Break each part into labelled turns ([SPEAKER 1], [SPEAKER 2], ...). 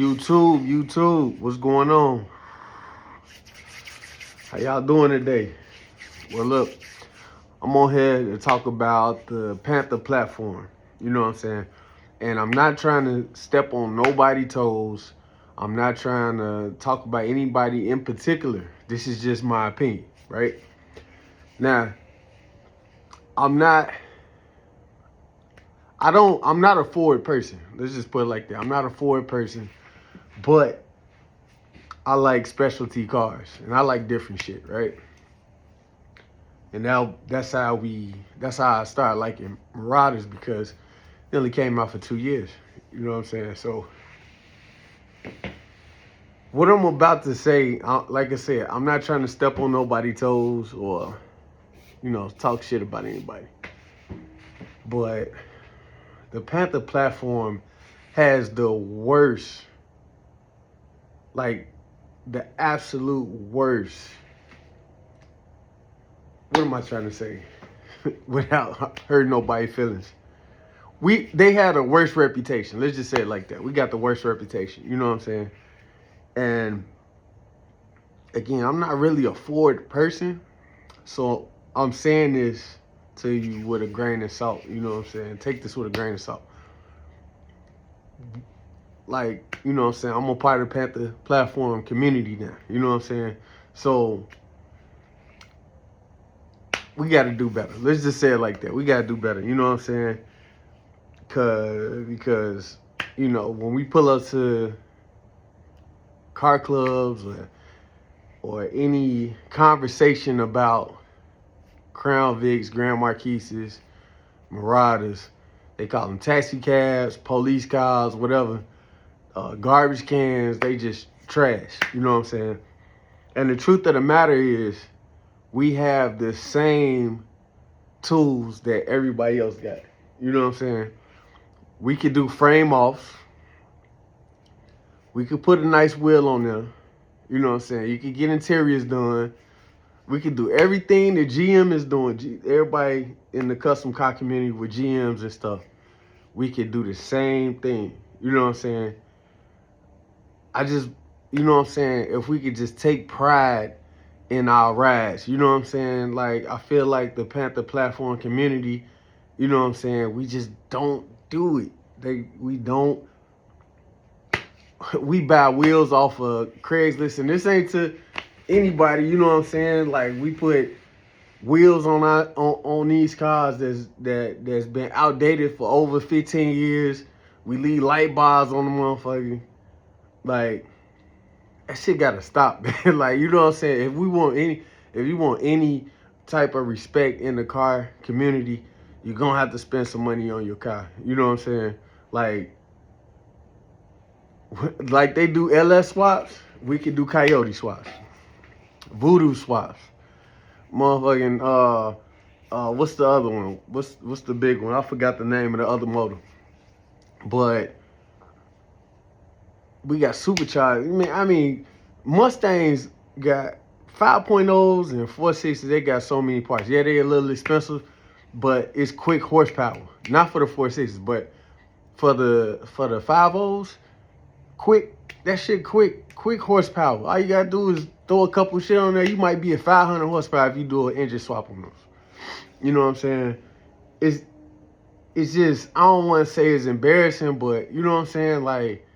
[SPEAKER 1] YouTube, what's going on? How y'all doing today? Well, look, I'm on here to talk about the Panther platform. You know what I'm saying? And I'm not trying to step on nobody's toes. I'm not trying to talk about anybody in particular. This is just my opinion, right? Now, I'm not I'm not a forward person. Let's just put it like that. I'm not a forward person, but I like specialty cars and I like different shit, right? And now that's how I started liking Marauders because it only came out for 2 years. You know what I'm saying? So what I'm about to say, like I said, I'm not trying to step on nobody's toes or, talk shit about anybody. But the Panther platform has the worst, like the absolute worst. What am I trying to say? Without hurting nobody's feelings. They had a worse reputation. Let's just say it like that. We got the worst reputation. You know what I'm saying? And again, I'm not really a forward person, so I'm saying this to you with a grain of salt. You know what I'm saying? Take this with a grain of salt. Like, you know what I'm saying? I'm a part of the Panther platform community now. You know what I'm saying? So we got to do better. Let's just say it like that. We got to do better. You know what I'm saying? Because when we pull up to car clubs or any conversation about Crown Vics, Grand Marquises, Marauders, they call them taxi cabs, police cars, whatever, garbage cans, they just trash. You know what I'm saying? And the truth of the matter is, we have the same tools that everybody else got. You know what I'm saying? We could do frame offs. We could put a nice wheel on there. You know what I'm saying? You could get interiors done. We could do everything that GM is doing. Everybody in the custom car community with GMs and stuff, we could do the same thing. You know what I'm saying? You know what I'm saying? If we could just take pride in our rides, you know what I'm saying? Like, I feel like the Panther platform community, you know what I'm saying? We just don't do it. We don't. We buy wheels off of Craigslist, and this ain't to anybody, you know what I'm saying? Like, we put wheels on these cars that's been outdated for over 15 years. We leave light bars on the motherfucker. Like, that shit gotta stop, man. Like, you know what I'm saying? If you want any type of respect in the car community, you're gonna have to spend some money on your car. You know what I'm saying? Like they do LS swaps, we could do Coyote swaps, Voodoo swaps, motherfucking what's the other one? What's the big one? I forgot the name of the other motor. But we got supercharged. I mean, Mustangs got 5.0s and 4.6s. They got so many parts. Yeah, they a little expensive, but it's quick horsepower. Not for the 4.6s, but for the 5.0s, quick. That shit quick horsepower. All you gotta do is throw a couple shit on there. You might be at 500 horsepower if you do an engine swap on those. You know what I'm saying? It's just, I don't want to say it's embarrassing, but you know what I'm saying? Like,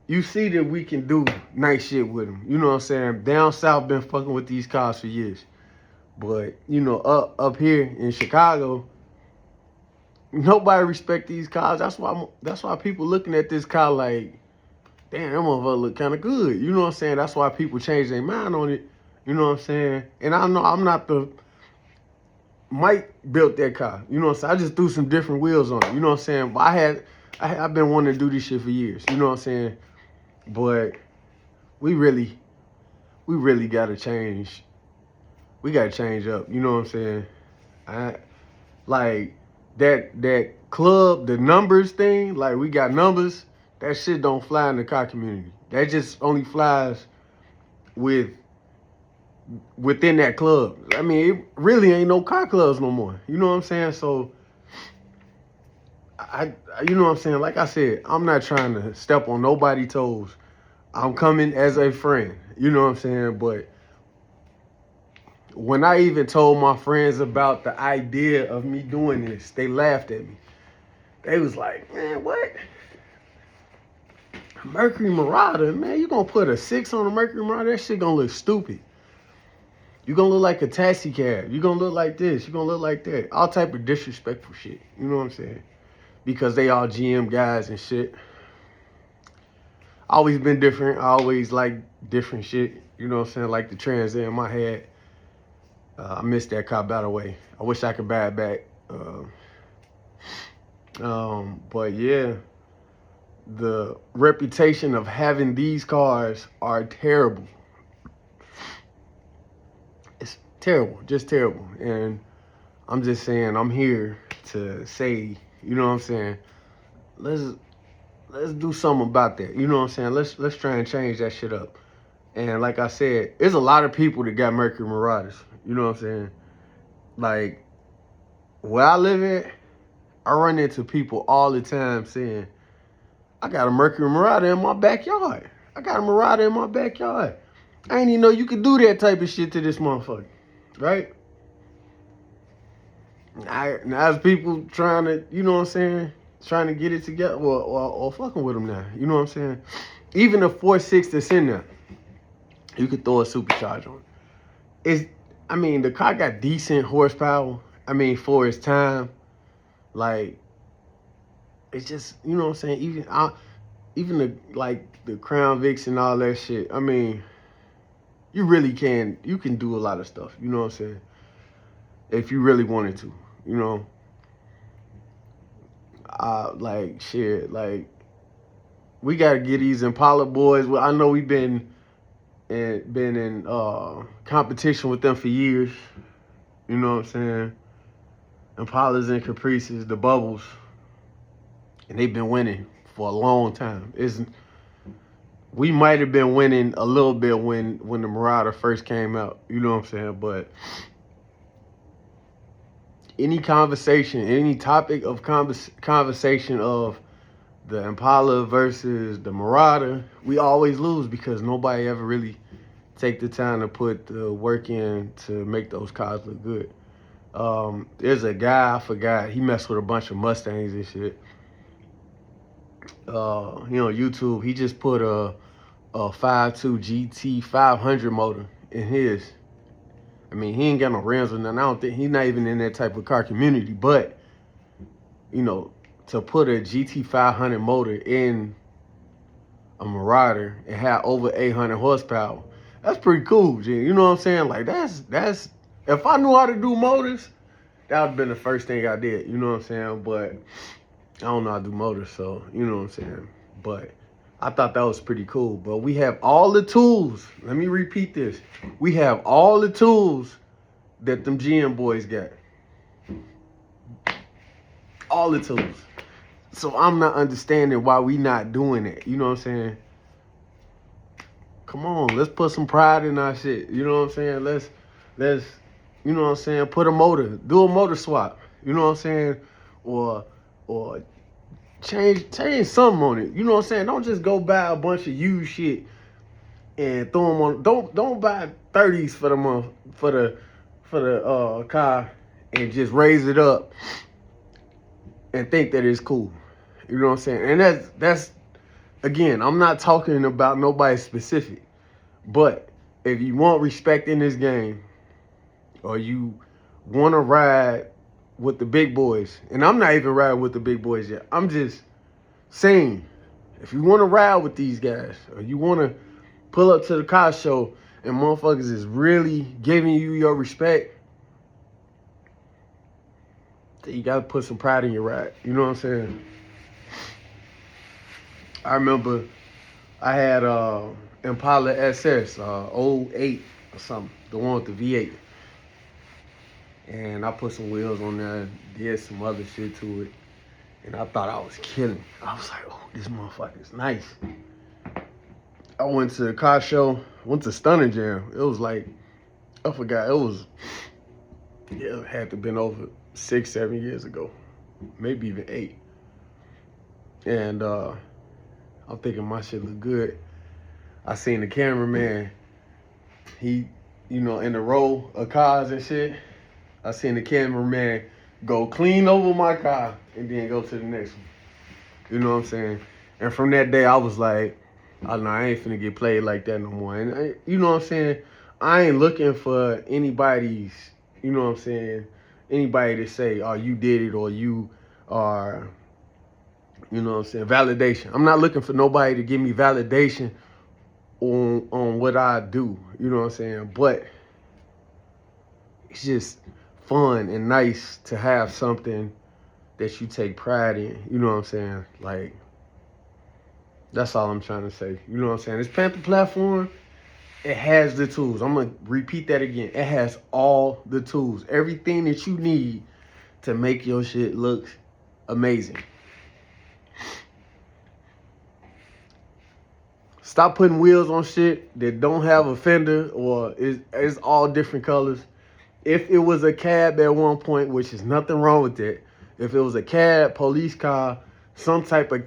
[SPEAKER 1] you see that we can do nice shit with them. You know what I'm saying? Down south been fucking with these cars for years. But, up here in Chicago, nobody respect these cars. That's why people looking at this car like, damn, that motherfucker look kind of good. You know what I'm saying? That's why people change their mind on it. You know what I'm saying? And I know I'm not Mike built that car. You know what I'm saying? I just threw some different wheels on it. You know what I'm saying? But I've been wanting to do this shit for years. You know what I'm saying? But we really gotta change. We gotta change up. You know what I'm saying? Like that club, the numbers thing. Like, we got numbers. That shit don't fly in the car community. That just only flies within that club. I mean, it really ain't no car clubs no more. You know what I'm saying? So you know what I'm saying? Like I said, I'm not trying to step on nobody's toes. I'm coming as a friend. You know what I'm saying? But when I even told my friends about the idea of me doing this, they laughed at me. They was like, man, what? Mercury Marauder, man, you gonna put a 6 on a Mercury Marauder? That shit gonna look stupid. You gonna look like a taxi cab. You gonna look like this. You gonna look like that. All type of disrespectful shit. You know what I'm saying? Because they all GM guys and shit. Always been different. I always like different shit. You know what I'm saying? Like the Trans Am I had. I missed that car, by the way. I wish I could buy it back. But yeah, the reputation of having these cars are terrible. It's terrible, just terrible. And I'm just saying, I'm here to say, you know what I'm saying? Let's do something about that. You know what I'm saying? Let's try and change that shit up. And like I said, there's a lot of people that got Mercury Marauders. You know what I'm saying? Like, where I live at, I run into people all the time saying, I got a Mercury Marauder in my backyard. I got a Marauder in my backyard. I ain't even know you could do that type of shit to this motherfucker. Right? Now there's people trying to, you know what I'm saying, trying to get it together or fucking with them now. You know what I'm saying? Even the 4.6 that's in there, you could throw a supercharger on it. I mean, the car got decent horsepower. I mean, for its time, like, it's just, you know what I'm saying? Even the Crown Vics and all that shit. I mean, you can do a lot of stuff. You know what I'm saying? If you really wanted to, you know. Like shit, like we gotta get these Impala boys. Well, I know we've been in competition with them for years. You know what I'm saying? Impalas and Caprices, the bubbles, and they've been winning for a long time. We might have been winning a little bit when the Marauder first came out. You know what I'm saying? But any conversation, any topic of conversation of the Impala versus the Marauder, we always lose because nobody ever really take the time to put the work in to make those cars look good. There's a guy, I forgot, he messed with a bunch of Mustangs and shit. You know, YouTube, he just put a 5.2 GT 500 motor in his. I mean, he ain't got no rims or nothing. I don't think he's not even in that type of car community. But, you know, to put a GT 500 motor in a Marauder and have over 800 horsepower, that's pretty cool, G. You know what I'm saying? Like, that's if I knew how to do motors, that would have been the first thing I did. You know what I'm saying? But I don't know how to do motors, so you know what I'm saying. But I thought that was pretty cool. But we have all the tools. Let me repeat this. We have all the tools that them GM boys got. All the tools. So I'm not understanding why we not doing it. You know what I'm saying? Come on, let's put some pride in our shit. You know what I'm saying? Let's you know what I'm saying, put a motor, do a motor swap. You know what I'm saying? Or change something on it. You know what I'm saying? Don't just go buy a bunch of used shit and throw them on. Don't buy 30s for the car and just raise it up and think that it's cool. You know what I'm saying? And that's again, I'm not talking about nobody specific, but if you want respect in this game, or you want to ride with the big boys, and I'm not even riding with the big boys yet. I'm just saying, if you want to ride with these guys, or you want to pull up to the car show and motherfuckers is really giving you your respect, then you got to put some pride in your ride. You know what I'm saying? I remember I had Impala SS, 08 or something, the one with the V8. And I put some wheels on there, did some other shit to it. And I thought I was killing. I was like, oh, this motherfucker's nice. I went to the car show, went to Stunning Jam. It was like, I forgot, it had to have been over 6-7 years ago. Maybe even 8. And I'm thinking my shit look good. I seen the cameraman, he, you know, in the row of cars and shit. I seen the cameraman go clean over my car and then go to the next one. You know what I'm saying? And from that day, I was like, oh no, I ain't finna get played like that no more. And you know what I'm saying? I ain't looking for anybody's, you know what I'm saying? Anybody to say, oh, you did it or you are, you know what I'm saying, validation. I'm not looking for nobody to give me validation on what I do. You know what I'm saying? But it's just fun and nice to have something that you take pride in. You know what I'm saying? Like, that's all I'm trying to say. You know what I'm saying? This Panther platform, it has the tools. I'm going to repeat that again. It has all the tools. Everything that you need to make your shit look amazing. Stop putting wheels on shit that don't have a fender or it's all different colors. If it was a cab at one point, which is nothing wrong with that, if it was a cab, police car, some type of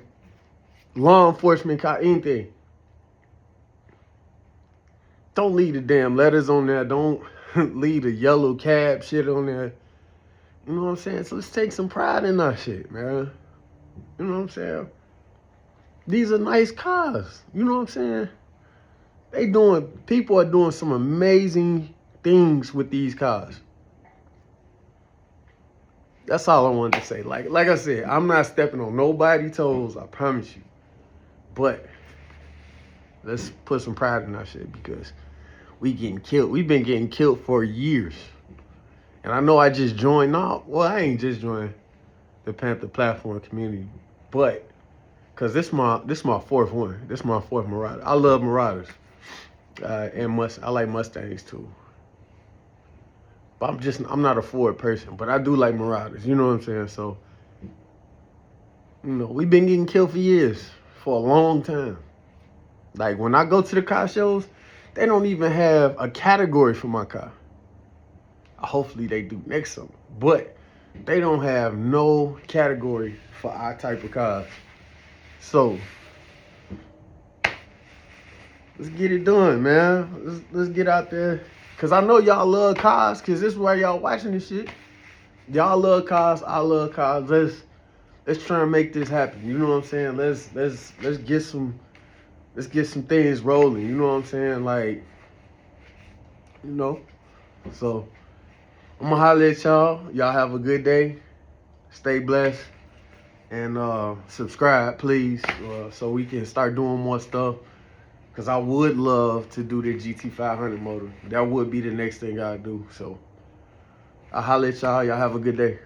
[SPEAKER 1] law enforcement car, anything, don't leave the damn letters on there. Don't leave the yellow cab shit on there. You know what I'm saying? So let's take some pride in our shit, man. You know what I'm saying? These are nice cars. You know what I'm saying? People are doing some amazing things with these cars. That's all I wanted to say. Like I said, I'm not stepping on nobody's toes, I promise you. But let's put some pride in our shit because we getting killed. We've been getting killed for years. And I know I just joined. No, well, I ain't just joined the Panther platform community, but because this my fourth one. This my fourth marauder. I love marauders, and I like Mustangs too. But I'm not a Ford person, but I do like marauders. You know what I'm saying? So, you know, we've been getting killed for years, for a long time. Like when I go to the car shows, they don't even have a category for my car. Hopefully they do next summer, but they don't have no category for our type of cars. So let's get it done, man. Let's get out there. Cause I know y'all love cars, cause this is why y'all watching this shit. Y'all love cars, I love cars. Let's try and make this happen. You know what I'm saying? Let's get some things rolling. You know what I'm saying? Like, you know. So I'm gonna holler at y'all. Y'all have a good day. Stay blessed. And subscribe, please, so we can start doing more stuff. Because I would love to do the GT500 motor. That would be the next thing I do. So I'll holler at y'all. Y'all have a good day.